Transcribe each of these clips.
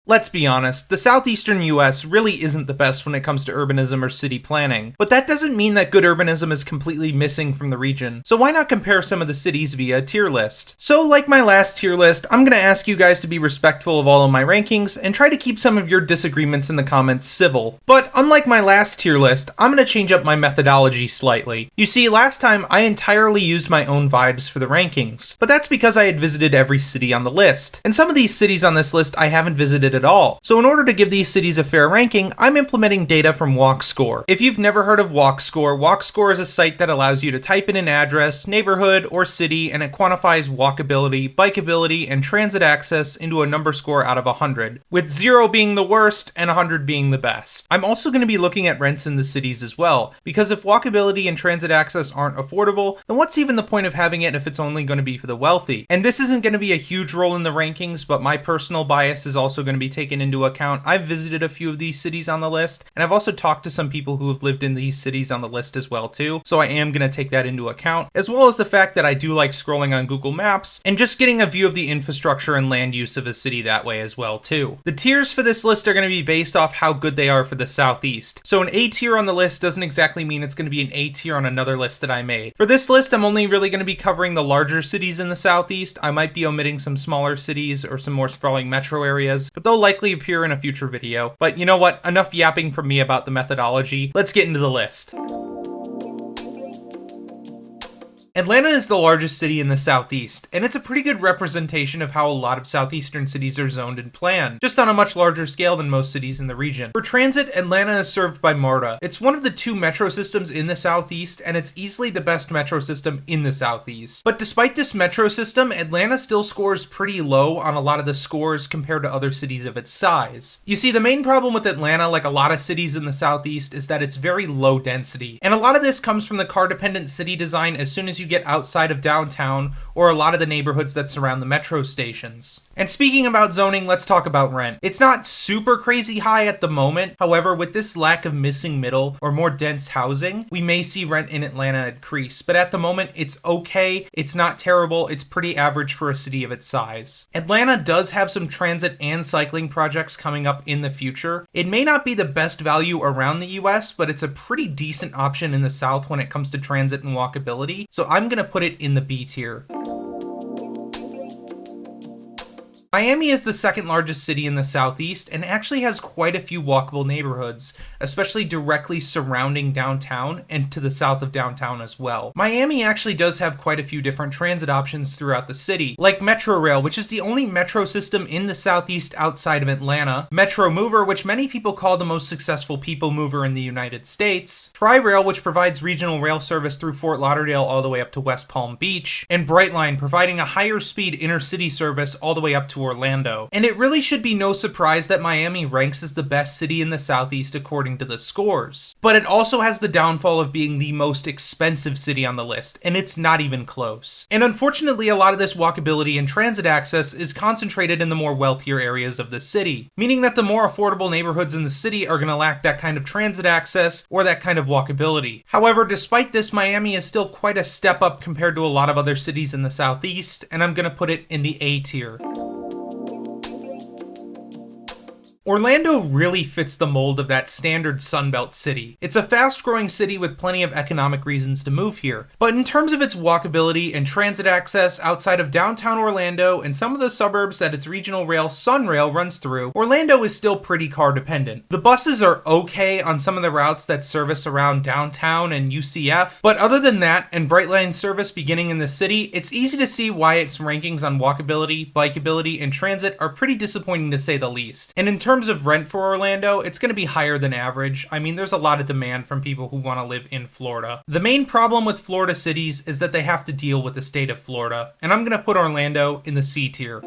Let's be honest, the southeastern US really isn't the best when it comes to urbanism or city planning, but that doesn't mean that good urbanism is completely missing from the region, so why not compare some of the cities via a tier list? So like my last tier list, I'm gonna ask you guys to be respectful of all of my rankings and try to keep some of your disagreements in the comments civil. But unlike my last tier list, I'm gonna change up my methodology slightly. You see, last time I entirely used my own vibes for the rankings, but that's because I had visited every city on the list, and some of these cities on this list I haven't visited at all. So in order to give these cities a fair ranking, I'm implementing data from WalkScore. If you've never heard of WalkScore, WalkScore is a site that allows you to type in an address, neighborhood, or city, and it quantifies walkability, bikeability, and transit access into a number score out of 100, with 0 being the worst and 100 being the best. I'm also going to be looking at rents in the cities as well, because if walkability and transit access aren't affordable, then what's even the point of having it if it's only going to be for the wealthy? And this isn't going to be a huge role in the rankings, but my personal bias is also going to be taken into account. I've visited a few of these cities on the list, and I've also talked to some people who have lived in these cities on the list as well too, so I am going to take that into account, as well as the fact that I do like scrolling on Google Maps and just getting a view of the infrastructure and land use of a city that way as well too. The tiers for this list are going to be based off how good they are for the Southeast. So an A tier on the list doesn't exactly mean it's going to be an A tier on another list that I made. For this list, I'm only really going to be covering the larger cities in the Southeast. I might be omitting some smaller cities or some more sprawling metro areas, but they'll likely appear in a future video. But you know what? Enough yapping from me about the methodology. Let's get into the list. Atlanta is the largest city in the Southeast, and it's a pretty good representation of how a lot of southeastern cities are zoned and planned, just on a much larger scale than most cities in the region. For transit, Atlanta is served by MARTA. It's one of the 2 metro systems in the Southeast, and it's easily the best metro system in the Southeast. But despite this metro system, Atlanta still scores pretty low on a lot of the scores compared to other cities of its size. You see, the main problem with Atlanta, like a lot of cities in the Southeast, is that it's very low density. And a lot of this comes from the car-dependent city design as soon as you get outside of downtown or a lot of the neighborhoods that surround the metro stations. And speaking about zoning, let's talk about rent. It's not super crazy high at the moment. However, with this lack of missing middle or more dense housing, we may see rent in Atlanta increase. But at the moment, it's okay. It's not terrible. It's pretty average for a city of its size. Atlanta does have some transit and cycling projects coming up in the future. It may not be the best value around the US, but it's a pretty decent option in the South when it comes to transit and walkability. So I'm going to put it in the B tier. Miami is the second largest city in the Southeast and actually has quite a few walkable neighborhoods, especially directly surrounding downtown and to the south of downtown as well. Miami actually does have quite a few different transit options throughout the city, like Metrorail, which is the only metro system in the Southeast outside of Atlanta, Metro Mover, which many people call the most successful people mover in the United States, Tri-Rail, which provides regional rail service through Fort Lauderdale all the way up to West Palm Beach, and Brightline, providing a higher speed intercity service all the way up to Orlando. And it really should be no surprise that Miami ranks as the best city in the Southeast according to the scores. But it also has the downfall of being the most expensive city on the list, and it's not even close. And unfortunately, a lot of this walkability and transit access is concentrated in the more wealthier areas of the city, meaning that the more affordable neighborhoods in the city are going to lack that kind of transit access or that kind of walkability. However, despite this, Miami is still quite a step up compared to a lot of other cities in the Southeast, and I'm going to put it in the A tier. Orlando really fits the mold of that standard Sunbelt city. It's a fast-growing city with plenty of economic reasons to move here, but in terms of its walkability and transit access outside of downtown Orlando and some of the suburbs that its regional rail Sunrail runs through, Orlando is still pretty car-dependent. The buses are okay on some of the routes that service around downtown and UCF, but other than that and Brightline service beginning in the city, it's easy to see why its rankings on walkability, bikeability, and transit are pretty disappointing to say the least. And in terms of rent for Orlando, it's going to be higher than average. I mean, there's a lot of demand from people who want to live in Florida. The main problem with Florida cities is that they have to deal with the state of Florida, and I'm going to put Orlando in the C tier.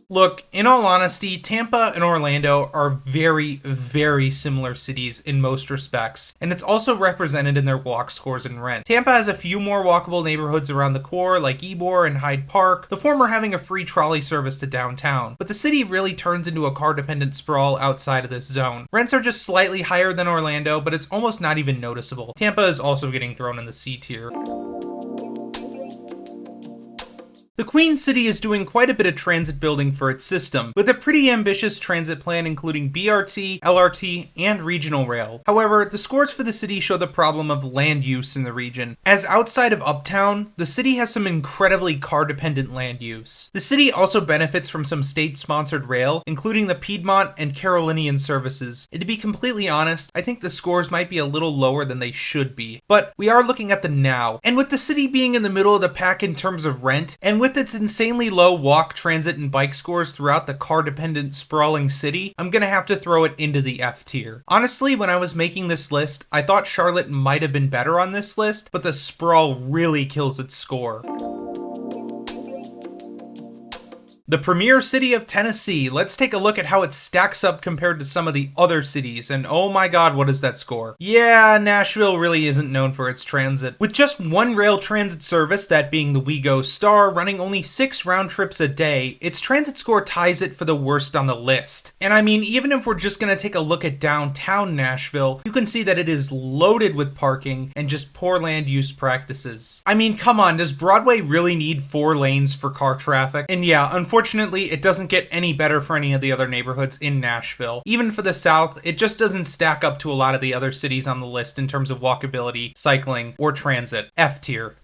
Look, in all honesty, Tampa and Orlando are very, very similar cities in most respects, and it's also represented in their walk scores and rent. Tampa has a few more walkable neighborhoods around the core, like Ybor and Hyde Park, the former having a free trolley service to downtown, but the city really turns into a car-dependent sprawl outside of this zone. Rents are just slightly higher than Orlando, but it's almost not even noticeable. Tampa is also getting thrown in the C tier. The Queen City is doing quite a bit of transit building for its system, with a pretty ambitious transit plan including BRT, LRT, and regional rail. However, the scores for the city show the problem of land use in the region, as outside of Uptown, the city has some incredibly car-dependent land use. The city also benefits from some state-sponsored rail, including the Piedmont and Carolinian services, and to be completely honest, I think the scores might be a little lower than they should be. But we are looking at the now, and with the city being in the middle of the pack in terms of rent, and with its insanely low walk, transit, and bike scores throughout the car-dependent, sprawling city, I'm gonna have to throw it into the F tier. Honestly, when I was making this list, I thought Charlotte might have been better on this list, but the sprawl really kills its score. The premier city of Tennessee. Let's take a look at how it stacks up compared to some of the other cities, and oh my god, what is that score? Yeah, Nashville really isn't known for its transit. With just one rail transit service, that being the WeGo Star, running only 6 round trips a day, its transit score ties it for the worst on the list. And I mean, even if we're just gonna take a look at downtown Nashville, you can see that it is loaded with parking and just poor land use practices. I mean, come on, does Broadway really need 4 lanes for car traffic? And yeah, unfortunately, it doesn't get any better for any of the other neighborhoods in Nashville. Even for the South, it just doesn't stack up to a lot of the other cities on the list in terms of walkability, cycling, or transit. F tier.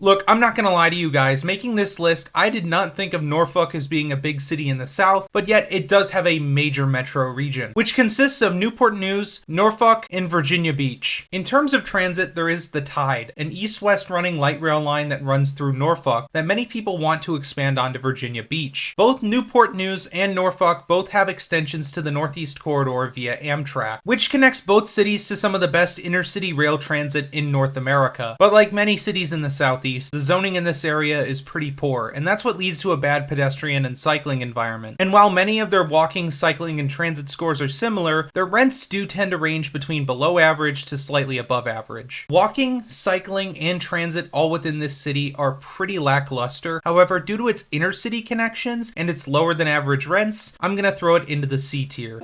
Look, I'm not gonna lie to you guys, making this list, I did not think of Norfolk as being a big city in the South, but yet it does have a major metro region, which consists of Newport News, Norfolk, and Virginia Beach. In terms of transit, there is the Tide, an east-west running light rail line that runs through Norfolk that many people want to expand onto Virginia Beach. Both Newport News and Norfolk both have extensions to the Northeast Corridor via Amtrak, which connects both cities to some of the best inner-city rail transit in North America. But like many cities in the Southeast, the zoning in this area is pretty poor, and that's what leads to a bad pedestrian and cycling environment. And while many of their walking, cycling, and transit scores are similar, their rents do tend to range between below average to slightly above average. Walking, cycling, and transit all within this city are pretty lackluster. However, due to its inner city connections and its lower than average rents, I'm gonna throw it into the C tier.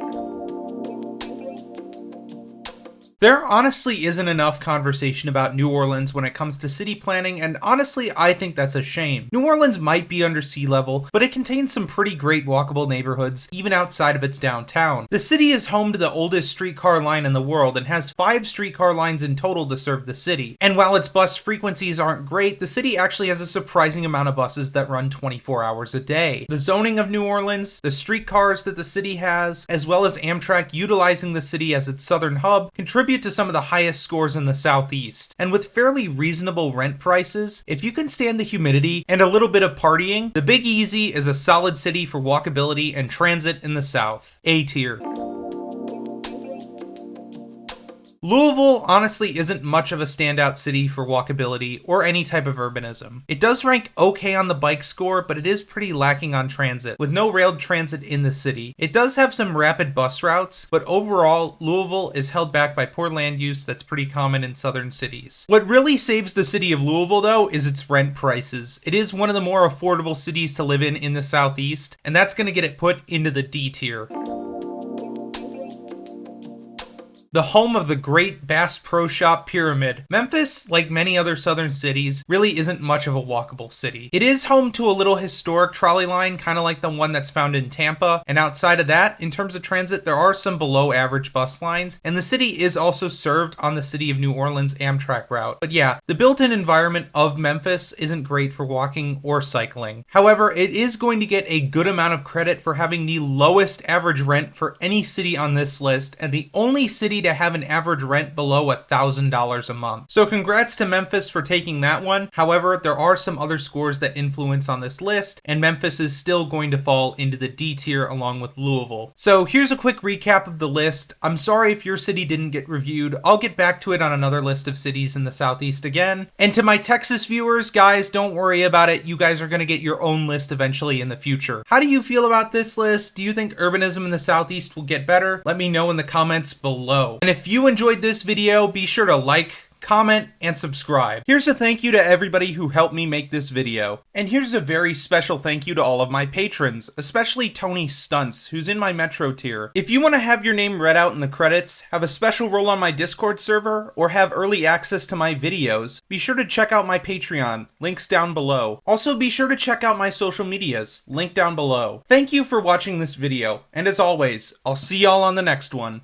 There honestly isn't enough conversation about New Orleans when it comes to city planning, and honestly, I think that's a shame. New Orleans might be under sea level, but it contains some pretty great walkable neighborhoods, even outside of its downtown. The city is home to the oldest streetcar line in the world and has 5 streetcar lines in total to serve the city. And while its bus frequencies aren't great, the city actually has a surprising amount of buses that run 24 hours a day. The zoning of New Orleans, the streetcars that the city has, as well as Amtrak utilizing the city as its southern hub, contribute to some of the highest scores in the Southeast. And with fairly reasonable rent prices, if you can stand the humidity and a little bit of partying, the Big Easy is a solid city for walkability and transit in the South. A tier. Louisville honestly isn't much of a standout city for walkability or any type of urbanism. It does rank okay on the bike score, but it is pretty lacking on transit, with no railed transit in the city. It does have some rapid bus routes, but overall, Louisville is held back by poor land use that's pretty common in southern cities. What really saves the city of Louisville, though, is its rent prices. It is one of the more affordable cities to live in the Southeast, and that's going to get it put into the D tier. The home of the great Bass Pro Shop Pyramid. Memphis, like many other southern cities, really isn't much of a walkable city. It is home to a little historic trolley line, kind of like the one that's found in Tampa, and outside of that, in terms of transit, there are some below average bus lines, and the city is also served on the City of New Orleans Amtrak route. But yeah, the built-in environment of Memphis isn't great for walking or cycling. However, it is going to get a good amount of credit for having the lowest average rent for any city on this list, and the only city to have an average rent below $1,000 a month. So congrats to Memphis for taking that one. However, there are some other scores that influence on this list, and Memphis is still going to fall into the D tier along with Louisville. So here's a quick recap of the list. I'm sorry if your city didn't get reviewed. I'll get back to it on another list of cities in the Southeast again. And to my Texas viewers, guys, don't worry about it. You guys are going to get your own list eventually in the future. How do you feel about this list? Do you think urbanism in the Southeast will get better? Let me know in the comments below. And if you enjoyed this video, be sure to like, comment, and subscribe. Here's a thank you to everybody who helped me make this video. And here's a very special thank you to all of my patrons, especially Tony Stunts, who's in my Metro tier. If you want to have your name read out in the credits, have a special role on my Discord server, or have early access to my videos, be sure to check out my Patreon, links down below. Also be sure to check out my social medias, link down below. Thank you for watching this video, and as always, I'll see y'all on the next one.